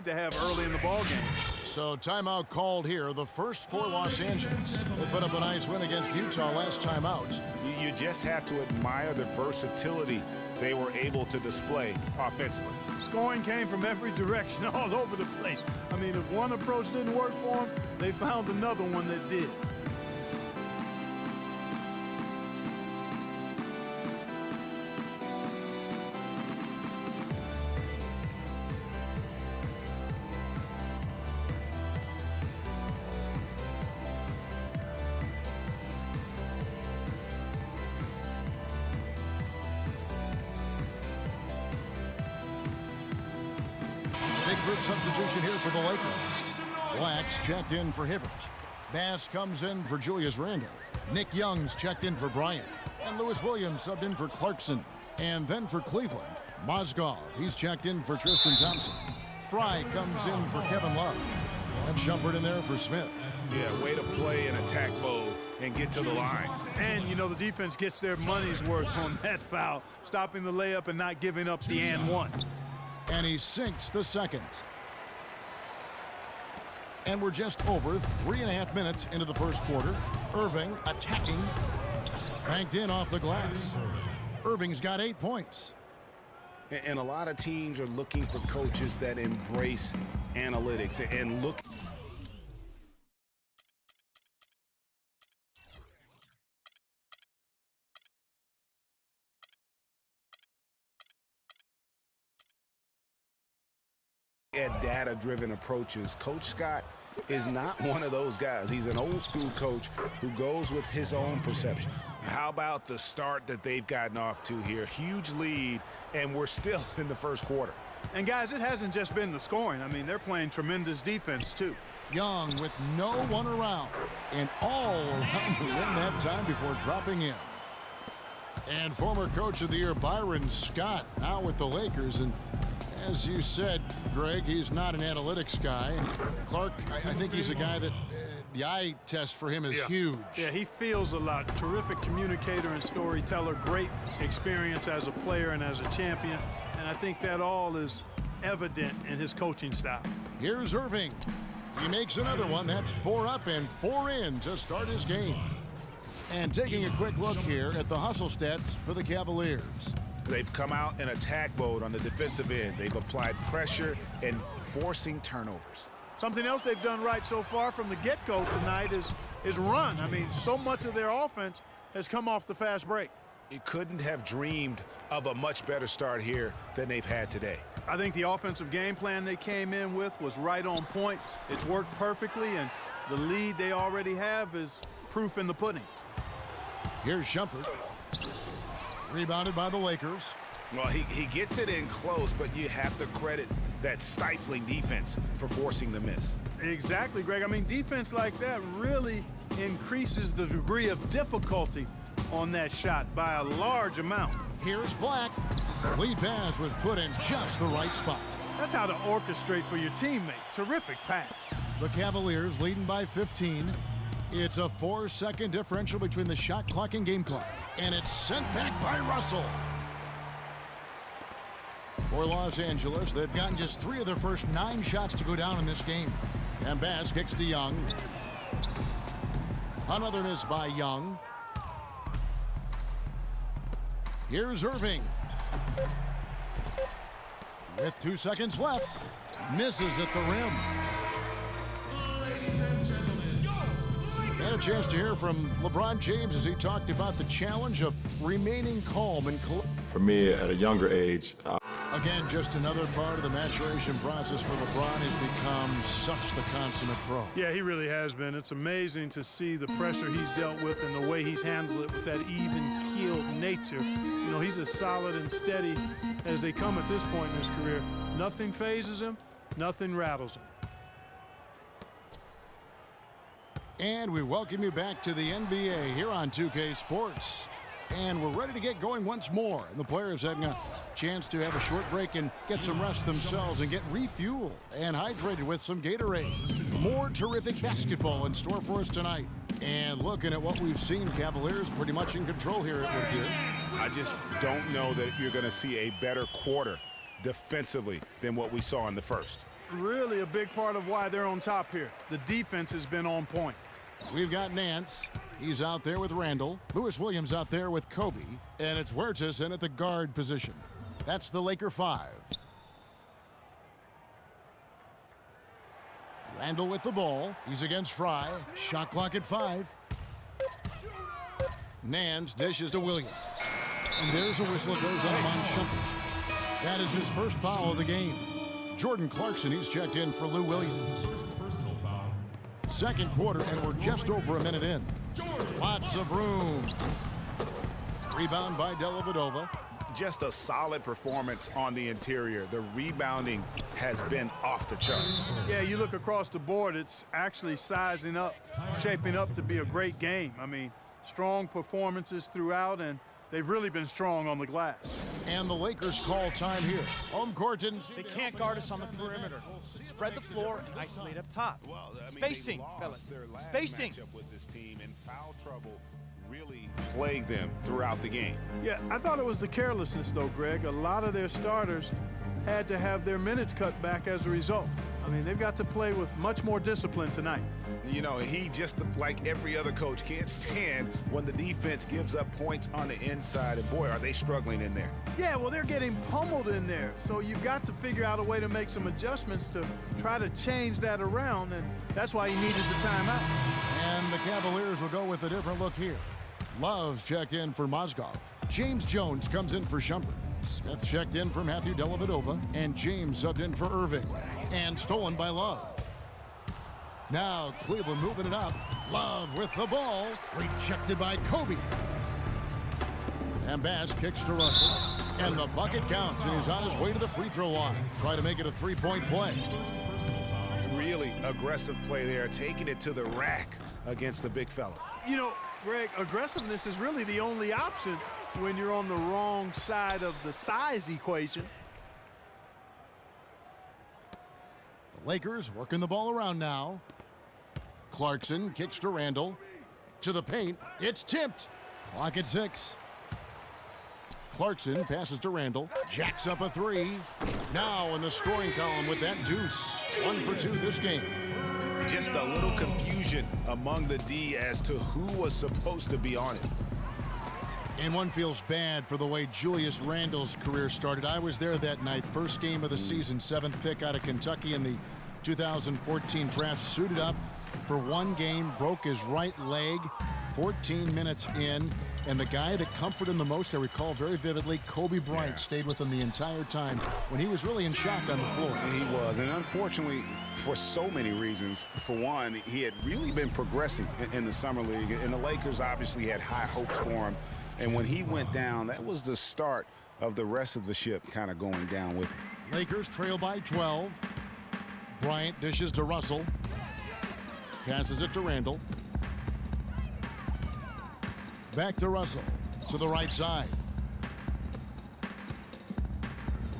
to have early in the ballgame. So timeout called here, the first for Los Angeles. They put up a nice win against Utah last time out. You just have to admire the versatility they were able to display offensively. Scoring came from every direction, all over the place. I mean, if one approach didn't work for them, they found another one that did. Big group substitution here for the Lakers. Black's checked in for Hibbert. Bass comes in for Julius Randle. Nick Young's checked in for Bryant. And Lewis Williams subbed in for Clarkson. And then for Cleveland, Mozgov, he's checked in for Tristan Thompson. Fry comes in for Kevin Love. And Shumpert in there for Smith. Yeah, way to play in attack mode and get to the line. And, you know, the defense gets their money's worth on that foul, stopping the layup and not giving up the and one. And he sinks the second. And we're just over 3.5 minutes into the first quarter. Irving attacking. Banked in off the glass. Irving's got 8 points. And a lot of teams are looking for coaches that embrace analytics and look at data-driven approaches. Coach Scott is not one of those guys. He's an old-school coach who goes with his own perception. How about the start that they've gotten off to here? Huge lead, and we're still in the first quarter. And, guys, it hasn't just been the scoring. I mean, they're playing tremendous defense, too. Young with no one around. And all around the rim that time before dropping in. And former Coach of the Year Byron Scott now with the Lakers. And as you said, Greg, he's not an analytics guy. And Clark, I think he's a guy that the eye test for him is huge. Yeah, he feels a lot. Terrific communicator and storyteller. Great experience as a player and as a champion. And I think that all is evident in his coaching style. Here's Irving. He makes another one. That's 4 up and 4 in to start his game. And taking a quick look here at the hustle stats for the Cavaliers. They've come out in attack mode on the defensive end. They've applied pressure and forcing turnovers. Something else they've done right so far from the get-go tonight is run. I mean, so much of their offense has come off the fast break. You couldn't have dreamed of a much better start here than they've had today. I think the offensive game plan they came in with was right on point. It's worked perfectly, and the lead they already have is proof in the pudding. Here's Shumpert. Rebounded by the Lakers. Well, he gets it in close, but you have to credit that stifling defense for forcing the miss. Exactly, Greg. I mean, defense like that really increases the degree of difficulty on that shot by a large amount. Here's Black. The lead pass was put in just the right spot. That's how to orchestrate for your teammate. Terrific pass. The Cavaliers leading by 15. It's a 4-second differential between the shot clock and game clock. And it's sent back by Russell. For Los Angeles, they've gotten just 3 of their first 9 shots to go down in this game. And Bass kicks to Young. Another miss by Young. Here's Irving. With 2 seconds left. Misses at the rim. Had a chance to hear from LeBron James as he talked about the challenge of remaining calm and for me at a younger age. Again, just another part of the maturation process for LeBron. He's become such the consummate pro. Yeah, he really has been. It's amazing to see the pressure he's dealt with and the way he's handled it with that even-keeled nature. You know, he's as solid and steady as they come at this point in his career. Nothing phases him, nothing rattles him. And we welcome you back to the NBA here on 2K Sports. And we're ready to get going once more. And the players having a chance to have a short break and get some rest themselves and get refueled and hydrated with some Gatorade. More terrific basketball in store for us tonight. And looking at what we've seen, Cavaliers pretty much in control here at Woodgear. I just don't know that you're going to see a better quarter defensively than what we saw in the first. really a big part of why they're on top here. The defense has been on point. We've got Nance. He's out there with Randall. Lewis Williams out there with Kobe. And it's Huertas in at the guard position. That's the Laker 5. Randall with the ball. He's against Fry. Shot clock at 5. Nance dishes to Williams. And there's a whistle. It goes on Shumpert. That is his first foul of the game. Jordan Clarkson, he's checked in for Lou Williams. Second quarter, and we're just over a minute in. Lots of room. Rebound by Dellavedova. Just a solid performance on the interior. The rebounding has been off the charts. Yeah, you look across the board, it's actually sizing up, shaping up to be a great game. I mean, strong performances throughout, and they've really been strong on the glass. And the Lakers call time here. Home court and They can't guard us on the perimeter. Spread the floor and isolate up top. Spacing, fellas. Spacing. With this team, and foul trouble really plagued them throughout the game. Yeah, I thought it was the carelessness, though, Greg. A lot of their starters had to have their minutes cut back as a result. I mean, they've got to play with much more discipline tonight. You know, he just, like every other coach, can't stand when the defense gives up points on the inside. And boy, are they struggling in there. Yeah, well, they're getting pummeled in there. So you've got to figure out a way to make some adjustments to try to change that around. And that's why he needed the timeout. And the Cavaliers will go with a different look here. Love's checked in for Mozgov. James Jones comes in for Shumpert. Smith checked in for Matthew Dellavedova. And James subbed in for Irving. And stolen by Love. Now Cleveland moving it up. Love with the ball. Rejected by Kobe. And Bass kicks to Russell. And the bucket counts, and he's on his way to the free throw line. Try to make it a three-point play. Really aggressive play there, taking it to the rack against the big fella. You know, Greg, aggressiveness is really the only option when you're on the wrong side of the size equation. The Lakers working the ball around now. Clarkson kicks to Randall. To the paint. It's tipped. Clock at 6. Clarkson passes to Randall. Jacks up a 3. Now in the scoring column with that deuce. 1 for 2 this game. Just a little confusion among the D as to who was supposed to be on it. And one feels bad for the way Julius Randle's career started. I was there that night. First game of the season, 7th pick out of Kentucky in the 2014 draft. Suited up for one game, broke his right leg 14 minutes in. And the guy that comforted him the most, I recall very vividly, Kobe Bryant stayed with him the entire time when he was really in shock on the floor. He was, and unfortunately, for so many reasons. For one, he had really been progressing in the summer league, and the Lakers obviously had high hopes for him. And when he went down, that was the start of the rest of the ship kind of going down with him. Lakers trail by 12. Bryant dishes to Russell. Passes it to Randall. Back to Russell. To the right side.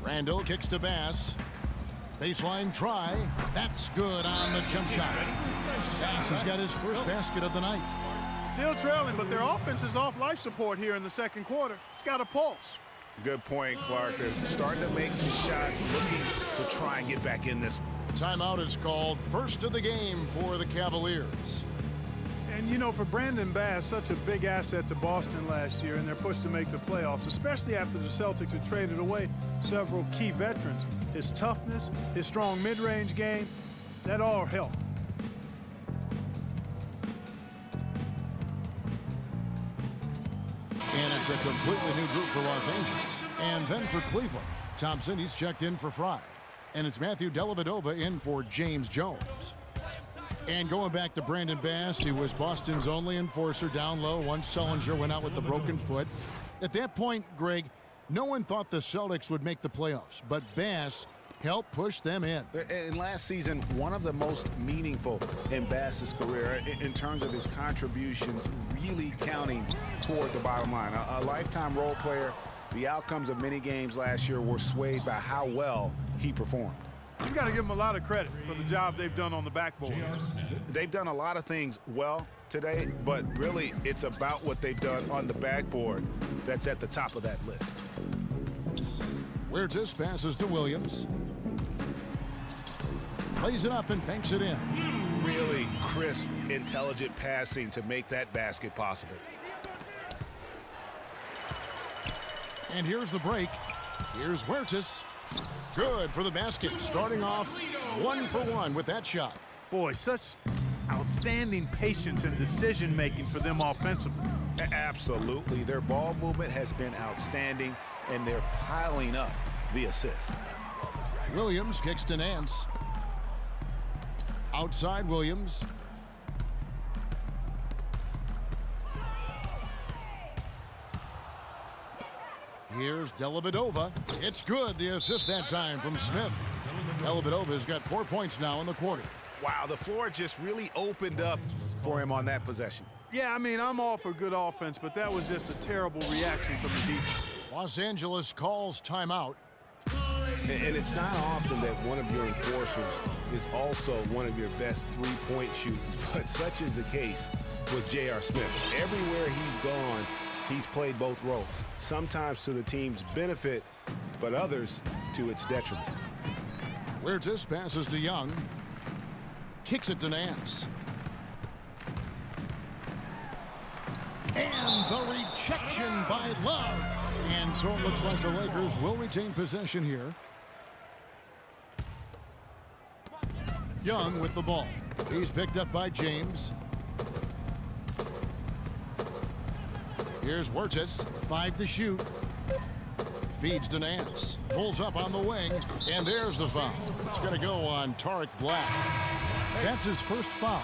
Randall kicks to Bass. Baseline try. That's good on the jump shot. Bass has got his first basket of the night. Still trailing, but their offense is off life support here in the second quarter. It's got a pulse. Good point, Clark. They're starting to make some shots, looking to try and get back in this. Timeout is called. First of the game for the Cavaliers. And, you know, for Brandon Bass, such a big asset to Boston last year, and they're pushed to make the playoffs, especially after the Celtics had traded away several key veterans. His toughness, his strong mid-range game, that all helped. And it's a completely new group for Los Angeles. And then for Cleveland, Thompson, he's checked in for Fry. And it's Matthew Dellavedova in for James Jones. And going back to Brandon Bass, he was Boston's only enforcer down low once Sullinger went out with the broken foot. At that point, Greg, no one thought the Celtics would make the playoffs, but Bass helped push them in. And last season, one of the most meaningful in Bass's career in terms of his contributions really counting toward the bottom line. A lifetime role player. The outcomes of many games last year were swayed by how well he performed. You've got to give them a lot of credit for the job they've done on the backboard. They've done a lot of things well today, but really it's about what they've done on the backboard that's at the top of that list. Huertas passes to Williams. lays it up and banks it in. Really crisp, intelligent passing to make that basket possible. And here's the break. Here's Huertas. Good for the basket. Starting off 1 for 1 with that shot. Boy, such outstanding patience and decision-making for them offensively. Absolutely. Their ball movement has been outstanding, and they're piling up the assists. Williams kicks to Nance. Outside Williams. Here's Dellavedova. It's good. The assist that time from Smith. Dellavedova's got 4 points now in the quarter. Wow, the floor just really opened up for him on that possession. Yeah, I mean, I'm all for good offense, but that was just a terrible reaction from the defense. Los Angeles calls timeout. And it's not often that one of your enforcers is also one of your best three-point shooters, but such is the case with J.R. Smith. Everywhere he's gone, he's played both roles, sometimes to the team's benefit, but others to its detriment. Huertas passes to Young. Kicks it to Nance. And the rejection by Love. And so it looks like the Lakers will retain possession here. Young with the ball. He's picked up by James. Here's Huertas. 5 to shoot. Feeds to Nance. Pulls up on the wing. And there's the foul. It's going to go on Tariq Black. That's his first foul.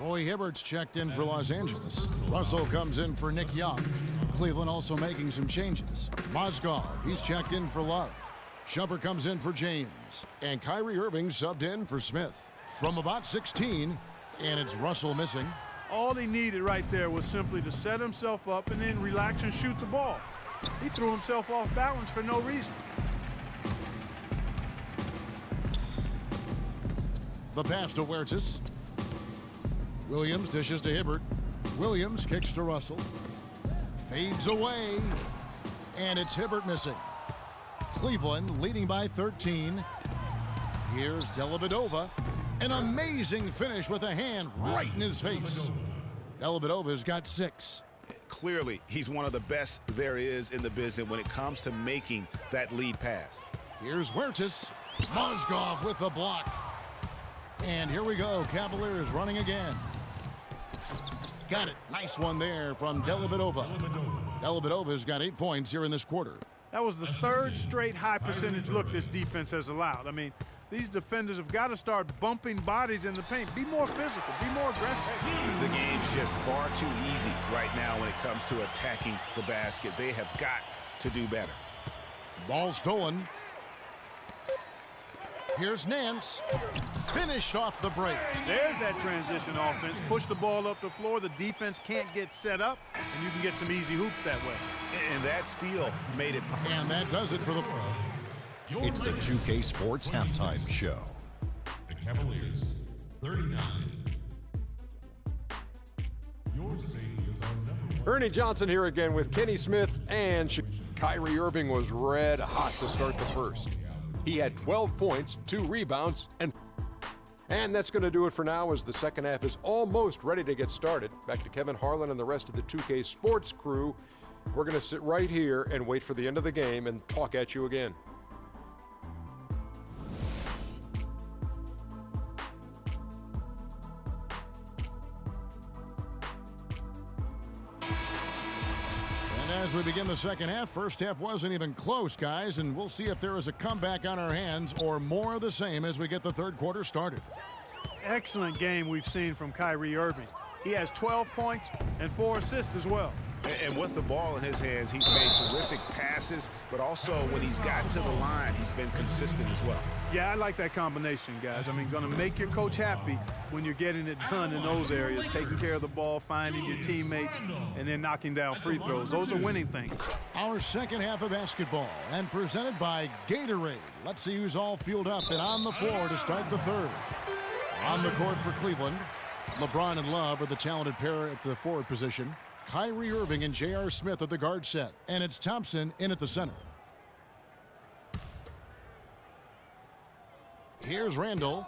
Roy Hibbert's checked in for Los Angeles. Russell comes in for Nick Young. Cleveland also making some changes. Mozgov, he's checked in for Love. Shumpert comes in for James. And Kyrie Irving subbed in for Smith. From about 16, and it's Russell missing. All he needed right there was simply to set himself up and then relax and shoot the ball. He threw himself off balance for no reason. The pass to Huertas. Williams dishes to Hibbert. Williams kicks to Russell. Fades away. And it's Hibbert missing. Cleveland leading by 13. Here's Dellavedova. An amazing finish with a hand right in his face. Dellavedova's got 6. Clearly, he's one of the best there is in the business when it comes to making that lead pass. Here's Huertas. Mozgov with the block. And here we go. Cavaliers running again. Got it. Nice one there from Dellavedova. Dellavedova's got 8 points here in this quarter. That was the third straight high percentage look this defense has allowed. I mean, these defenders have got to start bumping bodies in the paint. Be more physical. Be more aggressive. The game's just far too easy right now when it comes to attacking the basket. They have got to do better. Ball stolen. Here's Nance. Finished off the break. There's that transition offense. Push the ball up the floor. The defense can't get set up, and you can get some easy hoops that way. And that steal made it. And that does it for the... It's the 2K Sports Halftime Show. The Cavaliers, 39. Your safety is our number one. Ernie Johnson here again with Kenny Smith, and Kyrie Irving was red hot to start the first. He had 12 points, 2 rebounds, and that's going to do it for now as the second half is almost ready to get started. Back to Kevin Harlan and the rest of the 2K Sports crew. We're going to sit right here and wait for the end of the game and talk at you again. As we begin the second half, first half wasn't even close, guys, and we'll see if there is a comeback on our hands or more of the same as we get the third quarter started. Excellent game we've seen from Kyrie Irving. He has 12 points and 4 assists as well. And with the ball in his hands, he's made terrific passes, but also when he's gotten to the line, he's been consistent as well. Yeah, I like that combination, guys. I mean, going to make your coach happy when you're getting it done in those areas, taking care of the ball, finding your teammates, and then knocking down free throws. Those are winning things. Our second half of basketball, and presented by Gatorade. Let's see who's all fueled up and on the floor to start the third. On the court for Cleveland, LeBron and Love are the talented pair at the forward position. Kyrie Irving and J.R. Smith at the guard set, and it's Thompson in at the center. Here's Randall.